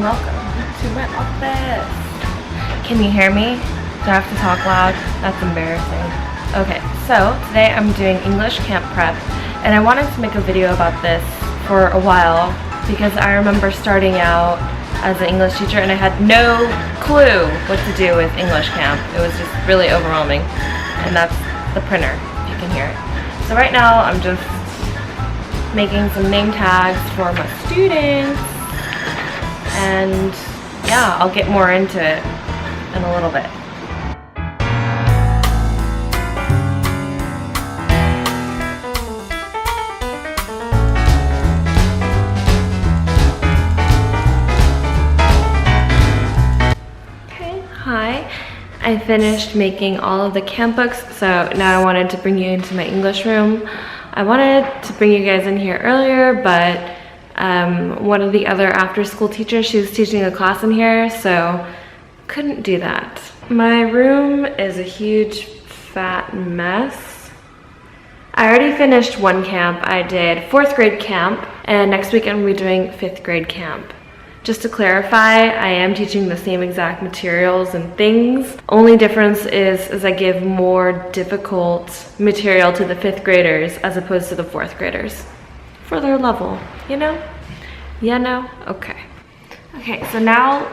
welcome to my office. Can you hear me? Do I have to talk loud? That's embarrassing. Okay, so today I'm doing English camp prep, and I wanted to make a video about this for a while because I remember starting out as an English teacher and I had no clue what to do with English camp. It was just really overwhelming, and that's the printer, if you can hear it. So right now I'm just making some name tags for my students, and yeah, I'll get more into it in a little bit. Okay, hi. I finished making all of the camp books, so now I wanted to bring you into my English room. I wanted to bring you guys in here earlier, but one of the other after-school teachers, she was teaching a class in here, so couldn't do that. My room is a huge fat mess. I already finished one camp. I did 4th grade camp, and next week I'm going to be doing 5th grade camp. Just to clarify, I am teaching the same exact materials and things. Only difference is I give more difficult material to the 5th graders as opposed to the 4th graders. For their level, you know? Yeah, no? Okay. Okay, so now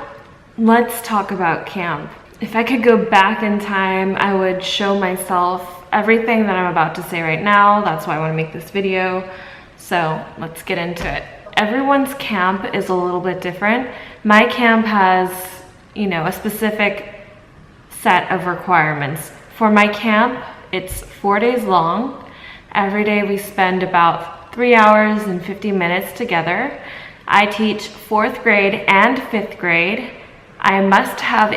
let's talk about camp. If I could go back in time, I would show myself everything that I'm about to say right now. That's why I want to make this video. So let's get into it. Everyone's camp is a little bit different. My camp has, you know, a specific set of requirements. For my camp, it's 4 days long. Every day we spend about 3 hours and 50 minutes together. I teach 4th grade and 5th grade. I must have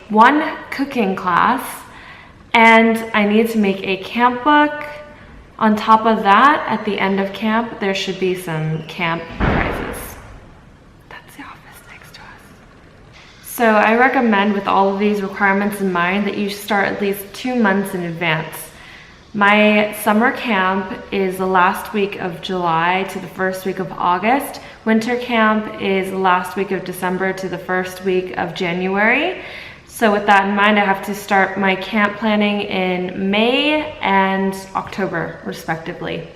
one cooking class, and I need to make a camp book. On top of that, at the end of camp, there should be some camp prizes. That's the office next to us. So I recommend, with all of these requirements in mind, that you start at least 2 months in advance. My summer camp is the last week of July to the first week of August. Winter camp is the last week of December to the first week of January. So with that in mind, I have to start my camp planning in May and October, respectively.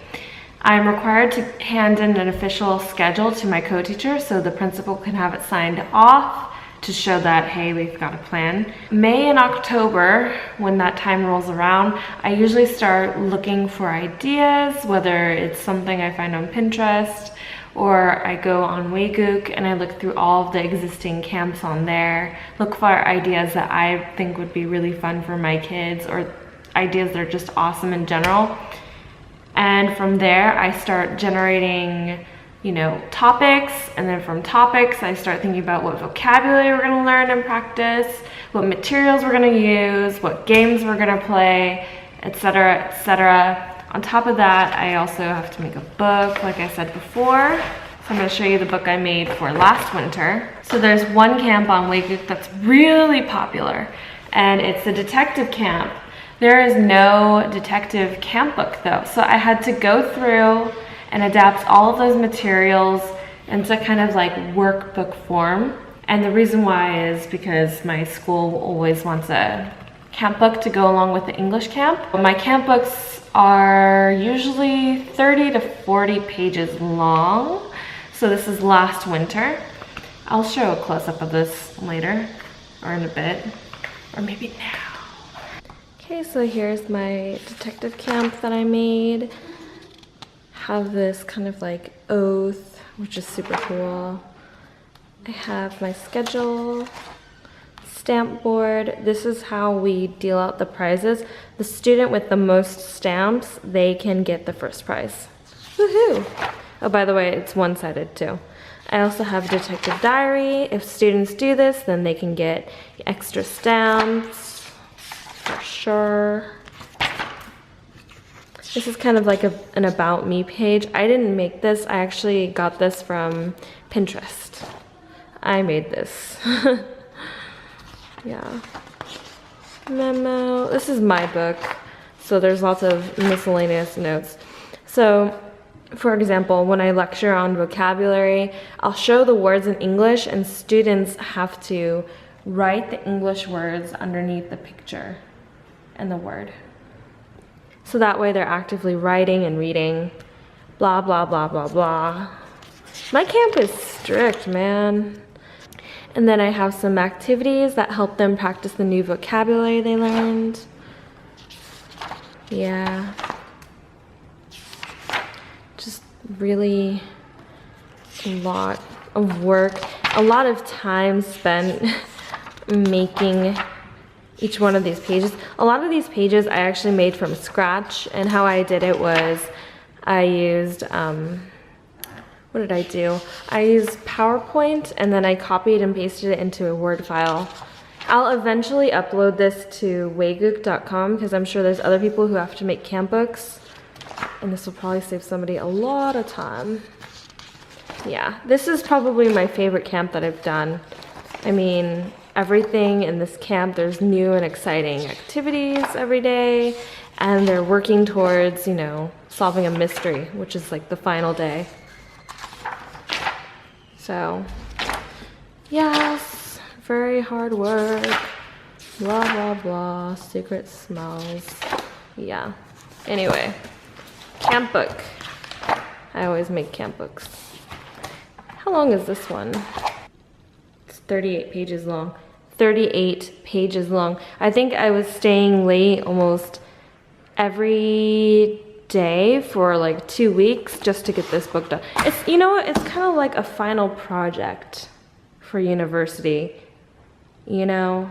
I'm required to hand in an official schedule to my co-teacher so the principal can have it signed off to show that, hey, we've got a plan. May and October, when that time rolls around, I usually start looking for ideas, whether it's something I find on Pinterest, or I go on Waygook and I look through all of the existing camps on there, look for ideas that I think would be really fun for my kids, or ideas that are just awesome in general. And from there, I start generating, you know, topics, and then from topics, I start thinking about what vocabulary we're gonna learn and practice, what materials we're gonna use, what games we're gonna play, etc., etc. On top of that, I also have to make a book, like I said before. So I'm gonna show you the book I made for last winter. So there's one camp on Waygook that's really popular, and it's the detective camp. There is no detective camp book though, so I had to go through and adapt all of those materials into kind of like workbook form. And the reason why is because my school always wants a camp book to go along with the English camp. My camp books are usually 30 to 40 pages long. So this is last winter. I'll show a close-up of this later, or in a bit, or maybe now. Okay, so here's my detective camp that I made. Have this kind of like oath, which is super cool. I have my schedule, stamp board. This is how we deal out the prizes. The student with the most stamps, they can get the first prize. Woohoo! Oh, by the way, it's one-sided too. I also have a detective diary. If students do this, then they can get extra stamps for sure. This is kind of like an about me page. I didn't make this. I actually got this from Pinterest. I made this. Yeah. Memo. This is my book, so there's lots of miscellaneous notes. So For example, when I lecture on vocabulary, I'll show the words in English and students have to write the English words underneath the picture and the word. So that way they're actively writing and reading, blah, blah, blah, blah, blah. My camp is strict, man. And then I have some activities that help them practice the new vocabulary they learned. Yeah. Just really a lot of work, a lot of time spent making each one of these pages. A lot of these pages I actually made from scratch, and how I did it was I used, what did I do? I used PowerPoint and then I copied and pasted it into a Word file. I'll eventually upload this to waygook.com because I'm sure there's other people who have to make camp books, and this will probably save somebody a lot of time. Yeah, this is probably my favorite camp that I've done. I mean, everything in this camp, there's new and exciting activities every day, and they're working towards, you know, solving a mystery, which is like the final day. So, yes, very hard work, blah, blah, blah, secret smells, yeah. Anyway, camp book. I always make camp books. How long is this one? It's 38 pages long. 38 pages long. I think I was staying late almost every day for like 2 weeks just to get this book done. It's, you know what, it's kind of like a final project for university, you know?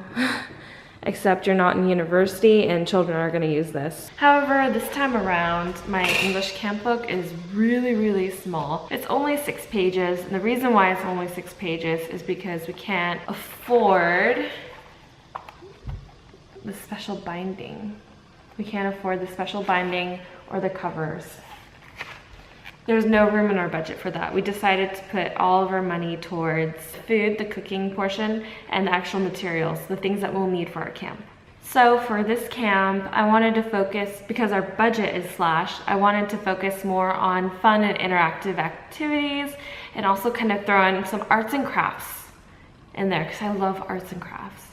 Except you're not in university and children are going to use this. However, this time around, my English camp book is really, really small. It's only 6 pages, and the reason why it's only 6 pages is because we can't afford the special binding. We can't afford the special binding or the covers. There's no room in our budget for that. We decided to put all of our money towards food, the cooking portion, and the actual materials, the things that we'll need for our camp. So for this camp, I wanted to focus, because our budget is slashed, I wanted to focus more on fun and interactive activities, and also kind of throw in some arts and crafts in there, because I love arts and crafts.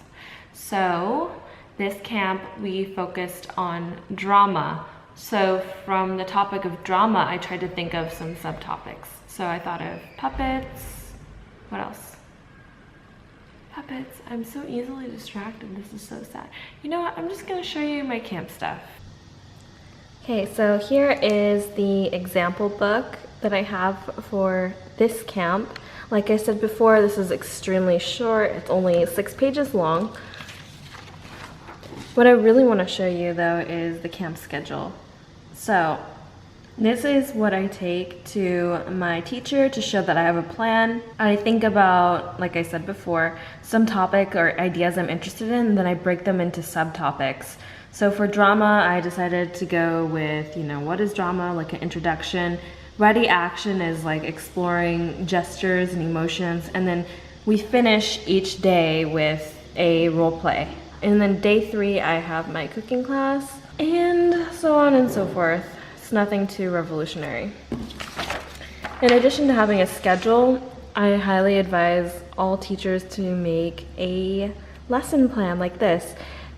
So this camp, we focused on drama. So from the topic of drama, I tried to think of some subtopics. So I thought of puppets. What else? Puppets. I'm so easily distracted. This is so sad. You know what? I'm just going to show you my camp stuff. Okay, so here is the example book that I have for this camp. Like I said before, this is extremely short. It's only 6 pages long. What I really want to show you though is the camp schedule. So this is what I take to my teacher to show that I have a plan. I think about, like I said before, some topic or ideas I'm interested in, and then I break them into subtopics. So for drama, I decided to go with, you know, what is drama, like an introduction. Ready action is like exploring gestures and emotions, and then we finish each day with a role play. And then day 3, I have my cooking class, and so on and so forth. It's nothing too revolutionary. In addition to having a schedule, I highly advise all teachers to make a lesson plan like this.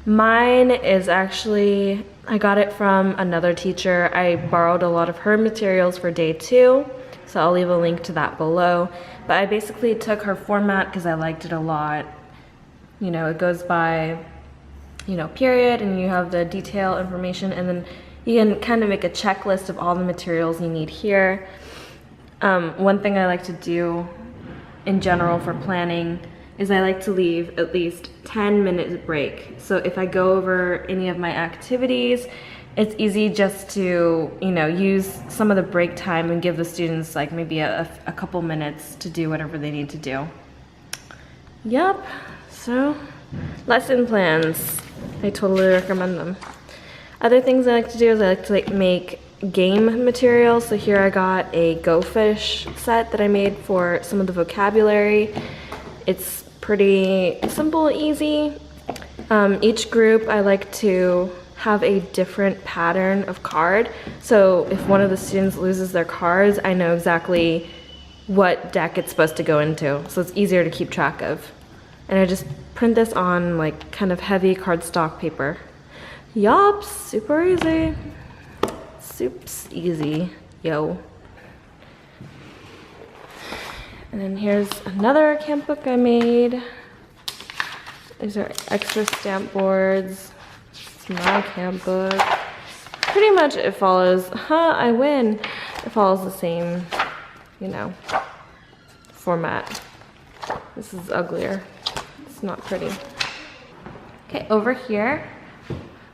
Mine is actually, I got it from another teacher. I borrowed a lot of her materials for day 2, so I'll leave a link to that below. But I basically took her format because I liked it a lot. You know, it goes by, you know, period, and you have the detail information, and then you can kind of make a checklist of all the materials you need here. One thing I like to do in general for planning is I like to leave at least 10-minute break. So if I go over any of my activities, it's easy just to, you know, use some of the break time and give the students like maybe a couple minutes to do whatever they need to do. Yep, so lesson plans. I totally recommend them. Other things I like to do is I like to make game materials. So here I got a Go Fish set that I made for some of the vocabulary. It's pretty simple, easy. Each group I like to have a different pattern of card. So if one of the students loses their cards, I know exactly what deck it's supposed to go into. So it's easier to keep track of. And I just print this on like kind of heavy cardstock paper. Yup, super easy. Soup's easy, yo. And then here's another camp book I made. These are extra stamp boards. It's my camp book. Pretty much it follows, I win. It follows the same, you know, format. This is uglier. It's not pretty. Okay, over here.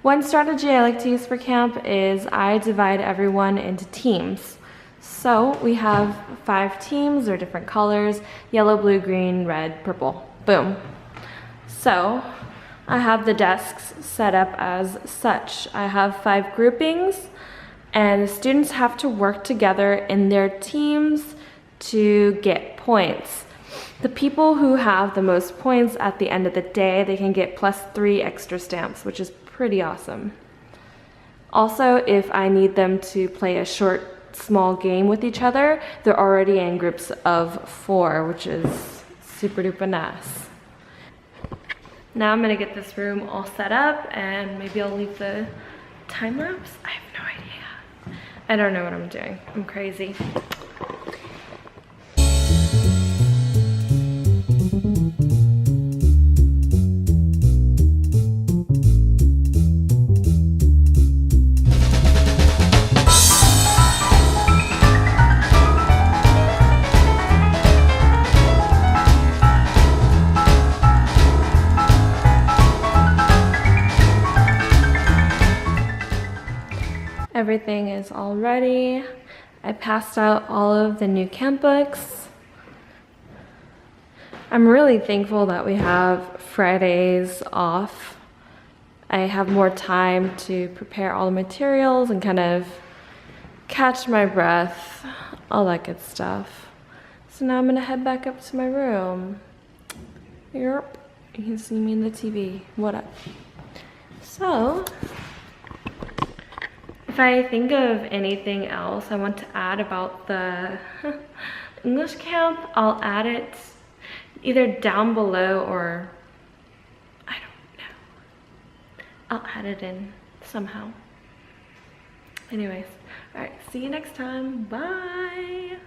One strategy I like to use for camp is I divide everyone into teams. So we have 5 teams, they're different colors, yellow, blue, green, red, purple, boom. So I have the desks set up as such. I have 5 groupings and the students have to work together in their teams to get points. The people who have the most points at the end of the day, they can get +3 extra stamps, which is pretty awesome. Also, if I need them to play a short, small game with each other, they're already in groups of 4, which is super duper nice. Now I'm gonna get this room all set up and maybe I'll leave the time lapse. I have no idea. I don't know what I'm doing. I'm crazy. Everything is all ready. I passed out all of the new camp books. I'm really thankful that we have Fridays off. I have more time to prepare all the materials and kind of catch my breath, all that good stuff. So now I'm gonna head back up to my room. Yep, you can see me in the TV. What up? So, if I think of anything else I want to add about the English camp, I'll add it either down below or I don't know. I'll add it in somehow. Anyways, all right, see you next time. Bye.